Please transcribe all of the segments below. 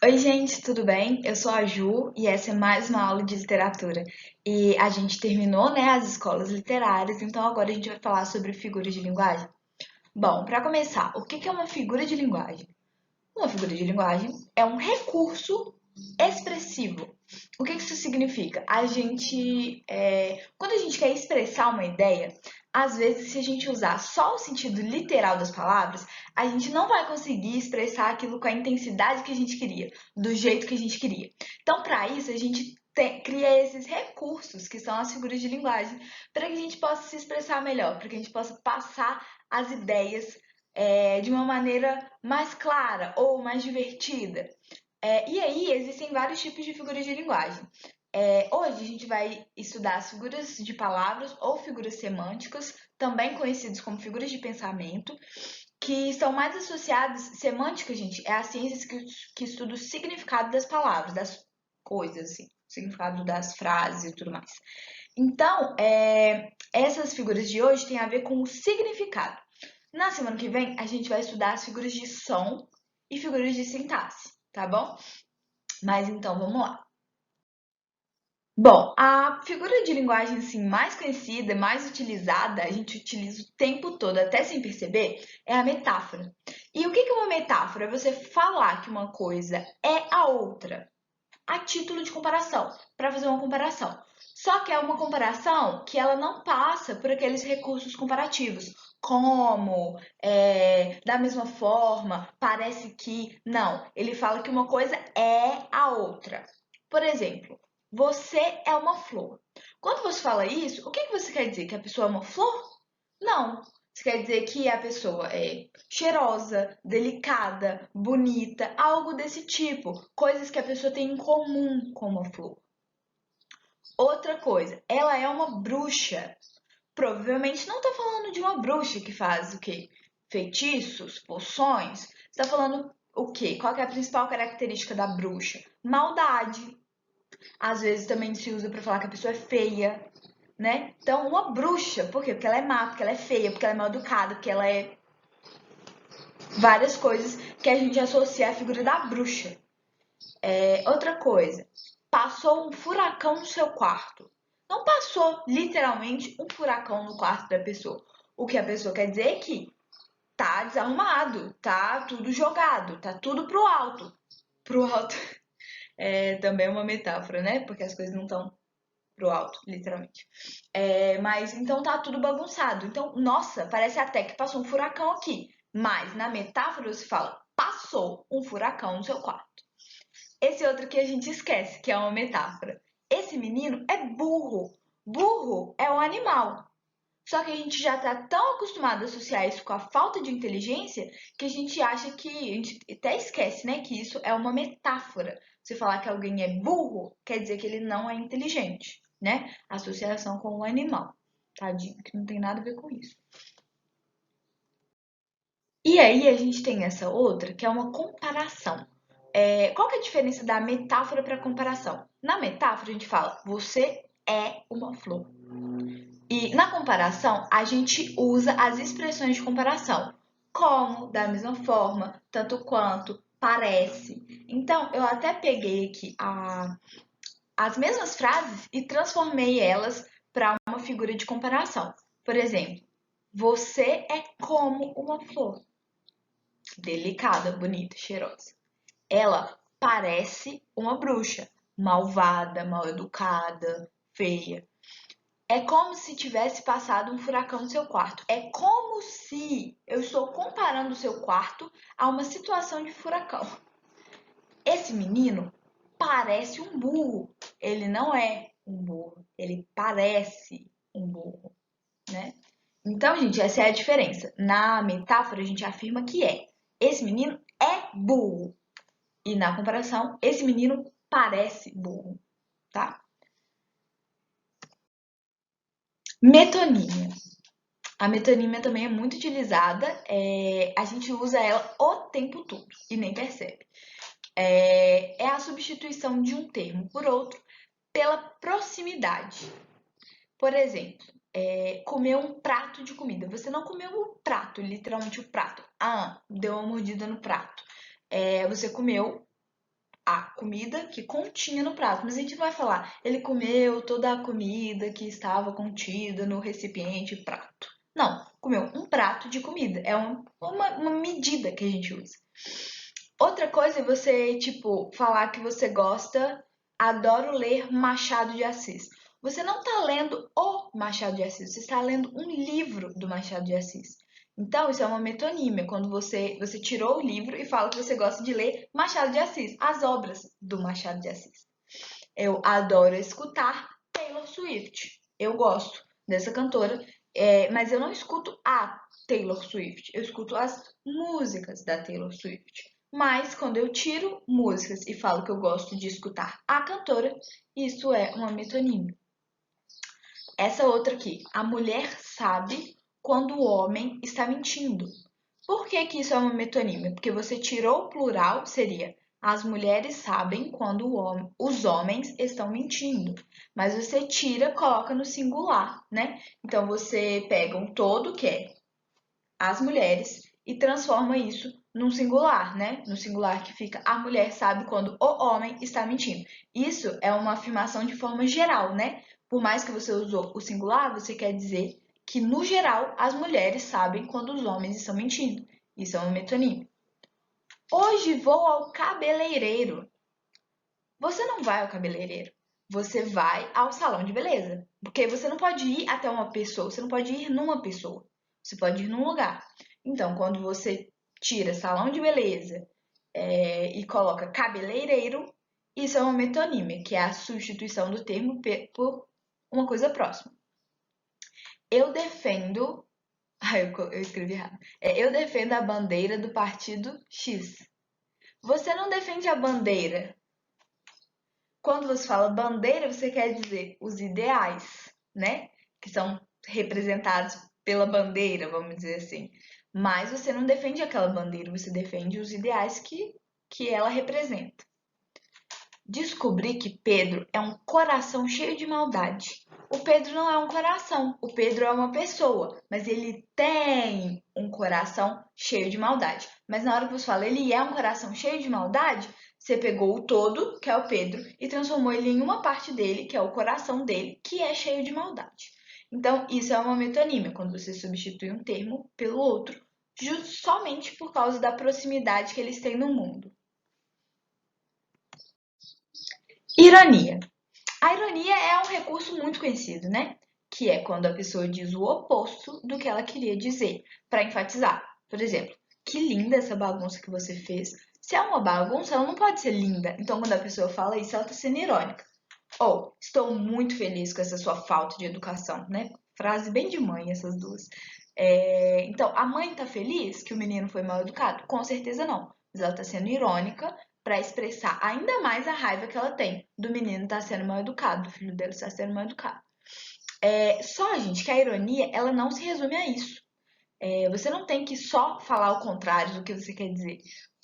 Oi, gente, tudo bem? Eu sou a Ju e essa é mais uma aula de literatura. E a gente terminou, né, as escolas literárias, então agora a gente vai falar sobre figuras de linguagem. Bom, para começar, o que é uma figura de linguagem? Uma figura de linguagem é um recurso expressivo. O que isso significa? Quando a gente quer expressar uma ideia, às vezes, se a gente usar só o sentido literal das palavras, a gente não vai conseguir expressar aquilo com a intensidade que a gente queria, do jeito que a gente queria. Então, para isso, cria esses recursos, que são as figuras de linguagem, para que a gente possa se expressar melhor, para que a gente possa passar as ideias de uma maneira mais clara ou mais divertida. E aí, existem vários tipos de figuras de linguagem. Hoje a gente vai estudar as figuras de palavras ou figuras semânticas, também conhecidas como figuras de pensamento, que estão mais associadas. Semântica, gente, é a ciência que estuda o significado das palavras, das coisas, assim, o significado das frases e tudo mais. Então, essas figuras de hoje têm a ver com o significado. Na semana que vem, a gente vai estudar as figuras de som e figuras de sintaxe, tá bom? Mas então, vamos lá. Bom, a figura de linguagem assim, mais conhecida, mais utilizada, a gente utiliza o tempo todo, até sem perceber, é a metáfora. E o que é uma metáfora? É você falar que uma coisa é a outra, a título de comparação, para fazer uma comparação. Só que é uma comparação que ela não passa por aqueles recursos comparativos, como, da mesma forma, parece que. Não, ele fala que uma coisa é a outra. Por exemplo, você é uma flor. Quando você fala isso, o que você quer dizer? Que a pessoa é uma flor? Não. Isso quer dizer que a pessoa é cheirosa, delicada, bonita, algo desse tipo. Coisas que a pessoa tem em comum com uma flor. Outra coisa, ela é uma bruxa. Provavelmente não está falando de uma bruxa que faz o quê? Feitiços, poções. Está falando o quê? Qual que é a principal característica da bruxa? Maldade. Às vezes também se usa para falar que a pessoa é feia, né? Então, uma bruxa, por quê? Porque ela é má, porque ela é feia, porque ela é mal educada, porque ela é várias coisas que a gente associa à figura da bruxa. Outra coisa, passou um furacão no seu quarto. Não passou literalmente um furacão no quarto da pessoa. O que a pessoa quer dizer é que tá desarrumado, tá tudo jogado, tá tudo pro alto. Pro alto é também uma metáfora, né? Porque as coisas não estão pro alto, literalmente. Mas então tá tudo bagunçado. Então, nossa, parece até que passou um furacão aqui. Mas na metáfora se fala, passou um furacão no seu quarto. Esse outro que a gente esquece, que é uma metáfora. Esse menino é burro. Burro é um animal. Só que a gente já está tão acostumado a associar isso com a falta de inteligência que a gente acha que, a gente até esquece, né, que isso é uma metáfora. Você falar que alguém é burro, quer dizer que ele não é inteligente, né? Associação com o animal. Tadinho, que não tem nada a ver com isso. E aí a gente tem essa outra, que é uma comparação. Qual que é a diferença da metáfora para comparação? Na metáfora a gente fala, você é uma flor. E na comparação, a gente usa as expressões de comparação, como, da mesma forma, tanto quanto, parece. Então, eu até peguei aqui as mesmas frases e transformei elas para uma figura de comparação. Por exemplo, você é como uma flor, delicada, bonita, cheirosa. Ela parece uma bruxa, malvada, mal educada, feia. É como se tivesse passado um furacão no seu quarto. É como se eu estou comparando o seu quarto a uma situação de furacão. Esse menino parece um burro. Ele não é um burro. Ele parece um burro, né? Então, gente, essa é a diferença. Na metáfora, a gente afirma que é. Esse menino é burro. E na comparação, esse menino parece burro, tá? Metonímia. A metonímia também é muito utilizada, a gente usa ela o tempo todo e nem percebe. É a substituição de um termo por outro pela proximidade. Por exemplo, comer um prato de comida. Você não comeu o prato, literalmente o prato. Ah, deu uma mordida no prato. Você comeu a comida que continha no prato, mas a gente não vai falar, ele comeu toda a comida que estava contida no recipiente prato. Não, comeu um prato de comida. É uma medida que a gente usa. Outra coisa é você, tipo, falar que você gosta, adoro ler Machado de Assis. Você não está lendo o Machado de Assis, você está lendo um livro do Machado de Assis. Então, isso é uma metonímia, quando você tirou o livro e fala que você gosta de ler Machado de Assis, as obras do Machado de Assis. Eu adoro escutar Taylor Swift. Eu gosto dessa cantora, mas eu não escuto a Taylor Swift, eu escuto as músicas da Taylor Swift. Mas quando eu tiro músicas e falo que eu gosto de escutar a cantora, isso é uma metonímia. Essa outra aqui, a mulher sabe quando o homem está mentindo. Por que que isso é uma metonímia? Porque você tirou o plural, seria as mulheres sabem quando os homens estão mentindo. Mas você tira, coloca no singular, né? Então você pega um todo, que é as mulheres, e transforma isso num singular, né? No singular que fica a mulher sabe quando o homem está mentindo. Isso é uma afirmação de forma geral, né? Por mais que você usou o singular, você quer dizer que, no geral, as mulheres sabem quando os homens estão mentindo. Isso é uma metonímia. Hoje vou ao cabeleireiro. Você não vai ao cabeleireiro. Você vai ao salão de beleza. Porque você não pode ir até uma pessoa, você não pode ir numa pessoa. Você pode ir num lugar. Então, quando você tira salão de beleza e coloca cabeleireiro, isso é uma metonímia, que é a substituição do termo por uma coisa próxima. Eu defendo. Eu escrevi errado. Eu defendo a bandeira do partido X. Você não defende a bandeira. Quando você fala bandeira, você quer dizer os ideais, né? Que são representados pela bandeira, vamos dizer assim. Mas você não defende aquela bandeira, você defende os ideais que ela representa. Descobri que Pedro é um coração cheio de maldade. O Pedro não é um coração, o Pedro é uma pessoa, mas ele tem um coração cheio de maldade. Mas na hora que você fala ele é um coração cheio de maldade, você pegou o todo, que é o Pedro, e transformou ele em uma parte dele, que é o coração dele, que é cheio de maldade. Então, isso é uma metonímia, quando você substitui um termo pelo outro, somente por causa da proximidade que eles têm no mundo. Ironia. A ironia é um recurso muito conhecido, né? Que é quando a pessoa diz o oposto do que ela queria dizer, para enfatizar. Por exemplo, que linda essa bagunça que você fez. Se é uma bagunça, ela não pode ser linda. Então, quando a pessoa fala isso, ela está sendo irônica. Ou, estou muito feliz com essa sua falta de educação, né? Frase bem de mãe, essas duas. Então, a mãe está feliz que o menino foi mal educado? Com certeza não. Mas ela está sendo irônica para expressar ainda mais a raiva que ela tem do menino estar sendo mal educado, do filho dela estar sendo mal educado. Só, gente, que a ironia, ela não se resume a isso. Você não tem que só falar o contrário do que você quer dizer.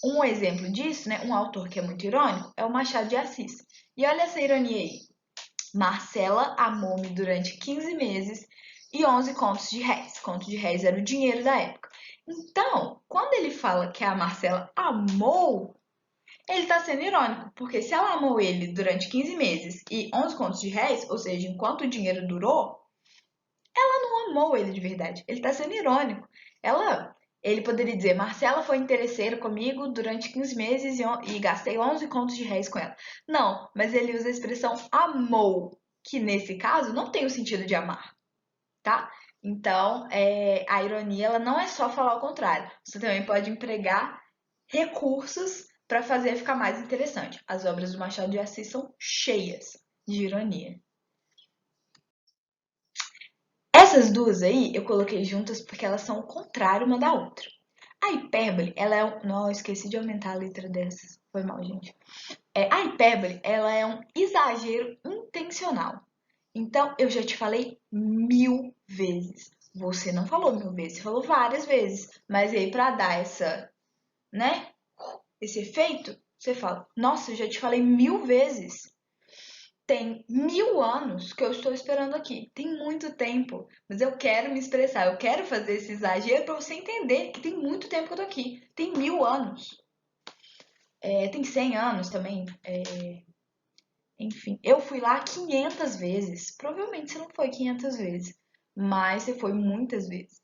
Um exemplo disso, né, um autor que é muito irônico, é o Machado de Assis. E olha essa ironia aí. Marcela amou-me durante 15 meses e 11 contos de réis. Conto de réis era o dinheiro da época. Então, quando ele fala que a Marcela amou, ele está sendo irônico, porque se ela amou ele durante 15 meses e 11 contos de réis, ou seja, enquanto o dinheiro durou, ela não amou ele de verdade. Ele está sendo irônico. Ele poderia dizer, Marcela foi interesseira comigo durante 15 meses e gastei 11 contos de réis com ela. Não, mas ele usa a expressão amou, que nesse caso não tem o sentido de amar, tá? Então, a ironia ela não é só falar o contrário. Você também pode empregar recursos para fazer ficar mais interessante. As obras do Machado de Assis são cheias de ironia. Essas duas aí eu coloquei juntas porque elas são o contrário uma da outra. A hipérbole, ela é um... Não, eu esqueci de aumentar a letra dessas. Foi mal, gente. A hipérbole, ela é um exagero intencional. Então, eu já te falei 1000 vezes. Você não falou 1000 vezes, você falou várias vezes. Mas aí, pra dar né, esse efeito, você fala, nossa, eu já te falei 1000 vezes. Tem 1000 anos que eu estou esperando aqui. Tem muito tempo. Mas eu quero me expressar. Eu quero fazer esse exagero para você entender que tem muito tempo que eu tô aqui. Tem 1000 anos. tem 100 anos também. Enfim, eu fui lá 500 vezes. Provavelmente você não foi 500 vezes, mas você foi muitas vezes.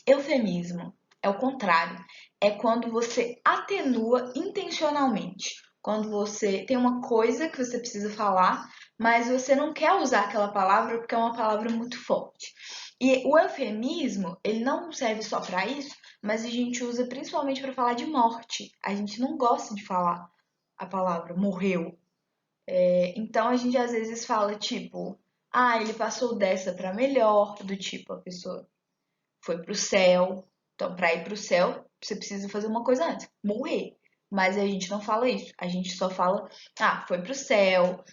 Eufemismo é o contrário. É quando você atenua intencionalmente. Quando você tem uma coisa que você precisa falar, mas você não quer usar aquela palavra porque é uma palavra muito forte. E o eufemismo, ele não serve só para isso, mas a gente usa principalmente para falar de morte. A gente não gosta de falar a palavra morreu. Então a gente às vezes fala tipo, ele passou dessa para melhor, do tipo a pessoa foi pro céu. Então, para ir pro céu, você precisa fazer uma coisa antes, morrer. Mas a gente não fala isso. A gente só fala, foi pro céu,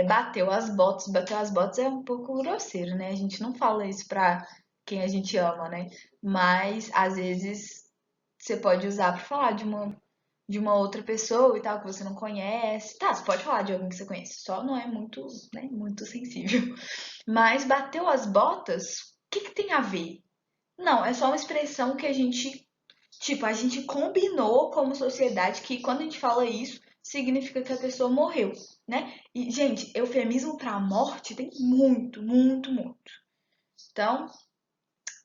bateu as botas. Bateu as botas é um pouco grosseiro, né? A gente não fala isso pra quem a gente ama, né? Mas às vezes você pode usar pra falar de uma outra pessoa e tal que você não conhece. Tá, você pode falar de alguém que você conhece, só não é muito, né, muito sensível. Mas bateu as botas, o que que tem a ver? Não, é só uma expressão que a gente combinou como sociedade que quando a gente fala isso, significa que a pessoa morreu, né? E, gente, eufemismo para morte tem muito, muito, muito. Então,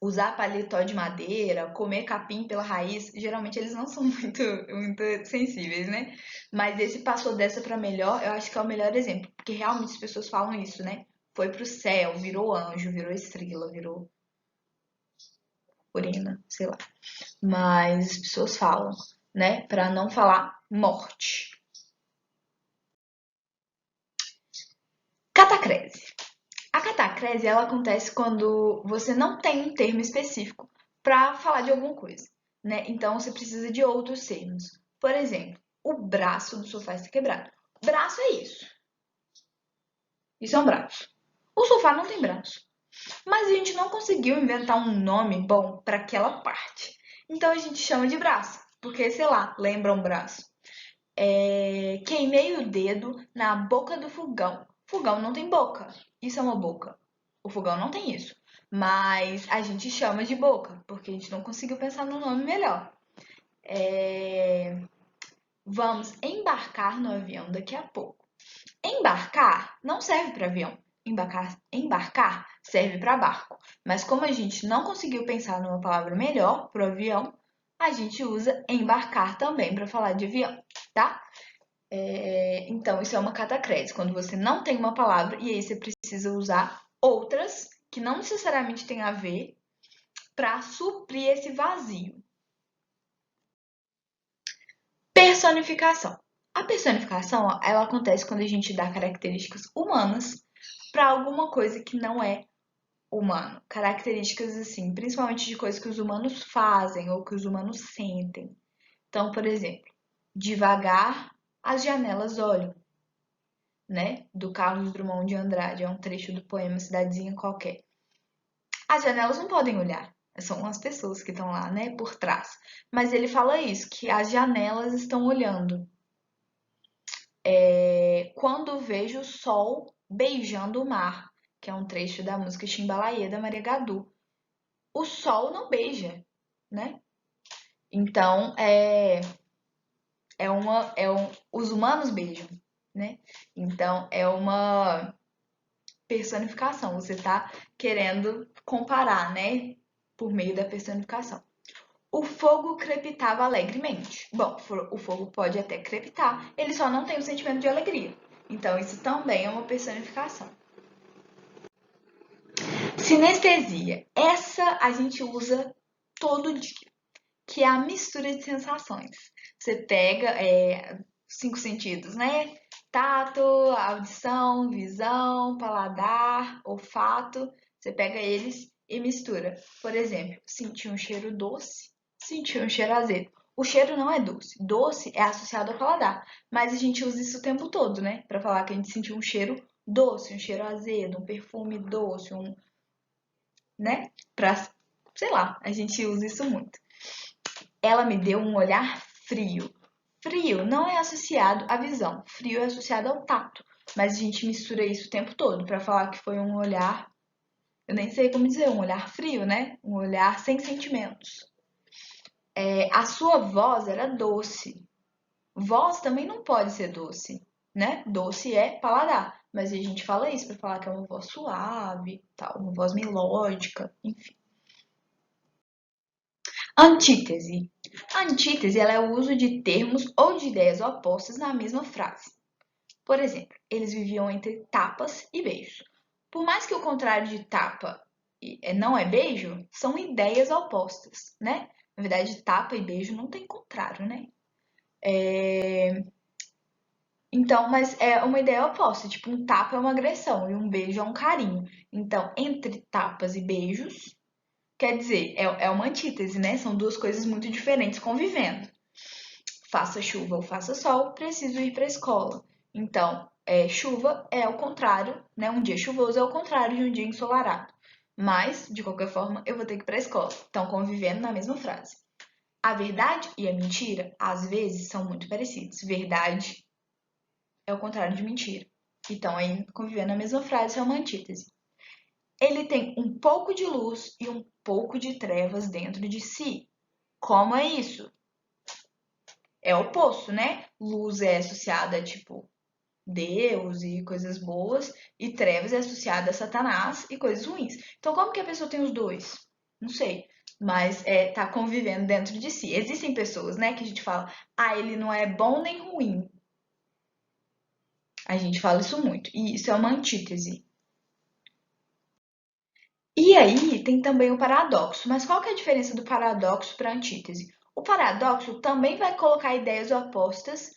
usar paletó de madeira, comer capim pela raiz, geralmente eles não são muito, muito sensíveis, né? Mas esse passou dessa para melhor, eu acho que é o melhor exemplo, porque realmente as pessoas falam isso, né? Foi pro céu, virou anjo, virou estrela, virou urina, sei lá. Mas as pessoas falam, né? Para não falar morte. Catacrese. A catacrese ela acontece quando você não tem um termo específico para falar de alguma coisa, né? Então você precisa de outros termos. Por exemplo, o braço do sofá está quebrado. Braço é isso. Isso é um braço. O sofá não tem braço. Mas a gente não conseguiu inventar um nome bom para aquela parte. Então a gente chama de braço, porque sei lá, lembra um braço. Queimei o dedo na boca do fogão. Fogão não tem boca. Isso é uma boca. O fogão não tem isso. Mas a gente chama de boca, porque a gente não conseguiu pensar num nome melhor. Vamos embarcar no avião daqui a pouco. Embarcar não serve para avião. Embarcar serve para barco. Mas como a gente não conseguiu pensar numa palavra melhor para o avião, a gente usa embarcar também para falar de avião, tá? Então, isso é uma catacrese, quando você não tem uma palavra e aí você precisa usar outras que não necessariamente têm a ver para suprir esse vazio. Personificação. A personificação, ela acontece quando a gente dá características humanas para alguma coisa que não é humano. Características assim, principalmente de coisas que os humanos fazem ou que os humanos sentem. Então, por exemplo, devagar as janelas olham, né? Do Carlos Drummond de Andrade, é um trecho do poema Cidadezinha Qualquer. As janelas não podem olhar, são as pessoas que estão lá, né, por trás. Mas ele fala isso, que as janelas estão olhando. Quando vejo o sol beijando o mar, que é um trecho da música Chimbalaê da Maria Gadu. O sol não beija, né? Então, os humanos beijam, né? Então, é uma personificação. Você está querendo comparar, né? Por meio da personificação. O fogo crepitava alegremente. Bom, o fogo pode até crepitar, ele só não tem o sentimento de alegria. Então, isso também é uma personificação. Sinestesia. Essa a gente usa todo dia, que é a mistura de sensações. Você pega 5 sentidos, né? Tato, audição, visão, paladar, olfato. Você pega eles e mistura. Por exemplo, sentir um cheiro doce, sentir um cheiro azedo. O cheiro não é doce. Doce é associado ao paladar, mas a gente usa isso o tempo todo, né? Para falar que a gente sentiu um cheiro doce, um cheiro azedo, um perfume doce, né? Sei lá, a gente usa isso muito. Ela me deu um olhar frio. Frio não é associado à visão, frio é associado ao tato. Mas a gente mistura isso o tempo todo para falar que foi um olhar, eu nem sei como dizer, um olhar frio, né? Um olhar sem sentimentos. A sua voz era doce. Voz também não pode ser doce, né? Doce é paladar, mas a gente fala isso para falar que é uma voz suave, tal, uma voz melódica, enfim. Antítese. A antítese ela é o uso de termos ou de ideias opostas na mesma frase. Por exemplo, eles viviam entre tapas e beijos. Por mais que o contrário de tapa não é beijo, são ideias opostas, né? Na verdade, tapa e beijo não tem contrário, né? Então, mas é uma ideia oposta. Tipo, um tapa é uma agressão e um beijo é um carinho. Então, entre tapas e beijos, quer dizer, é uma antítese, né? São duas coisas muito diferentes convivendo. Faça chuva ou faça sol, preciso ir para a escola. Então, chuva é o contrário, né? Um dia chuvoso é o contrário de um dia ensolarado. Mas, de qualquer forma, eu vou ter que ir para a escola. Estão convivendo na mesma frase. A verdade e a mentira, às vezes, são muito parecidos. Verdade é o contrário de mentira. Então, aí, convivendo na mesma frase, é uma antítese. Ele tem um pouco de luz e um pouco de trevas dentro de si. Como é isso? É oposto, né? Luz é associada a, tipo, Deus e coisas boas, e trevas é associada a Satanás e coisas ruins. Então, como que a pessoa tem os dois? Não sei. Mas tá convivendo dentro de si. Existem pessoas, né, que a gente fala, ele não é bom nem ruim. A gente fala isso muito. E isso é uma antítese. E aí tem também o paradoxo. Mas qual que é a diferença do paradoxo para a antítese? O paradoxo também vai colocar ideias opostas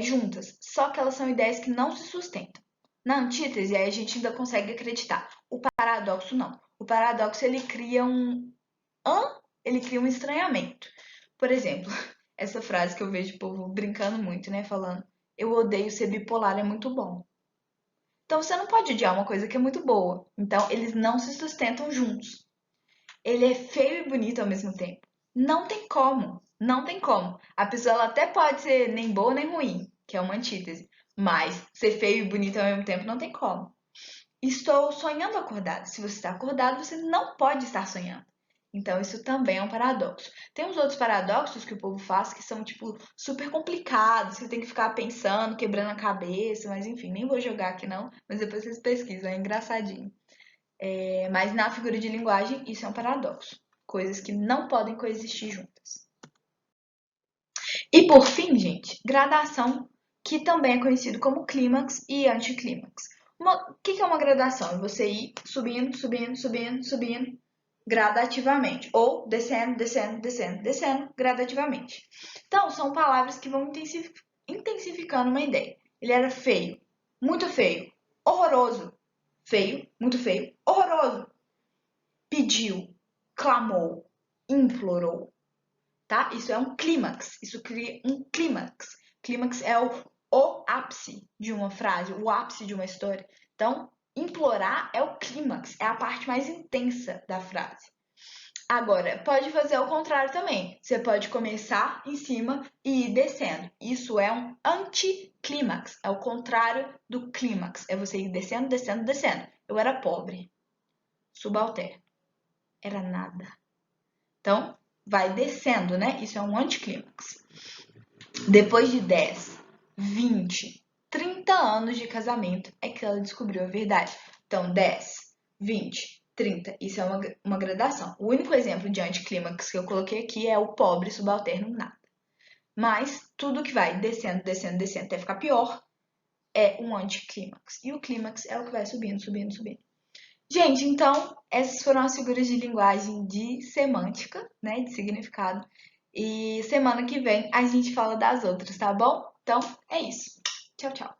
juntas, só que elas são ideias que não se sustentam. Na antítese, aí a gente ainda consegue acreditar. O paradoxo não. O paradoxo ele cria ele cria um estranhamento. Por exemplo, essa frase que eu vejo o povo brincando muito, né, falando: "Eu odeio ser bipolar, é muito bom". Então você não pode odiar uma coisa que é muito boa. Então eles não se sustentam juntos. Ele é feio e bonito ao mesmo tempo. Não tem como. Não tem como. A pessoa ela até pode ser nem boa nem ruim, que é uma antítese. Mas ser feio e bonito ao mesmo tempo não tem como. Estou sonhando acordado. Se você está acordado, você não pode estar sonhando. Então, isso também é um paradoxo. Tem uns outros paradoxos que o povo faz que são, tipo, super complicados, que tem que ficar pensando, quebrando a cabeça, mas enfim, nem vou jogar aqui não, mas depois vocês pesquisam, é engraçadinho. Mas na figura de linguagem, isso é um paradoxo. Coisas que não podem coexistir juntas. E por fim, gente, gradação, que também é conhecido como clímax e anticlímax. O que é uma gradação? É você ir subindo, subindo, subindo, subindo gradativamente. Ou descendo, descendo, descendo, descendo gradativamente. Então, são palavras que vão intensificando uma ideia. Ele era feio, horroroso, feio, muito feio, horroroso, pediu, clamou, implorou, tá? Isso é um clímax, isso cria um clímax. Clímax é o ápice de uma frase, o ápice de uma história. Então, implorar é o clímax, é a parte mais intensa da frase. Agora, pode fazer o contrário também. Você pode começar em cima e ir descendo. Isso é um anticlímax, é o contrário do clímax. É você ir descendo, descendo, descendo. Eu era pobre, subalterno, era nada. Então, vai descendo, né? Isso é um anticlímax. Depois de 10, 20, 30 anos de casamento é que ela descobriu a verdade. Então, 10, 20, 30, isso é uma gradação. O único exemplo de anticlímax que eu coloquei aqui é o pobre subalterno nada. Mas tudo que vai descendo, descendo, descendo até ficar pior é um anticlímax. E o clímax é o que vai subindo, subindo, subindo. Gente, então, essas foram as figuras de linguagem de semântica, né, de significado. E semana que vem a gente fala das outras, tá bom? Então, é isso. Tchau, tchau.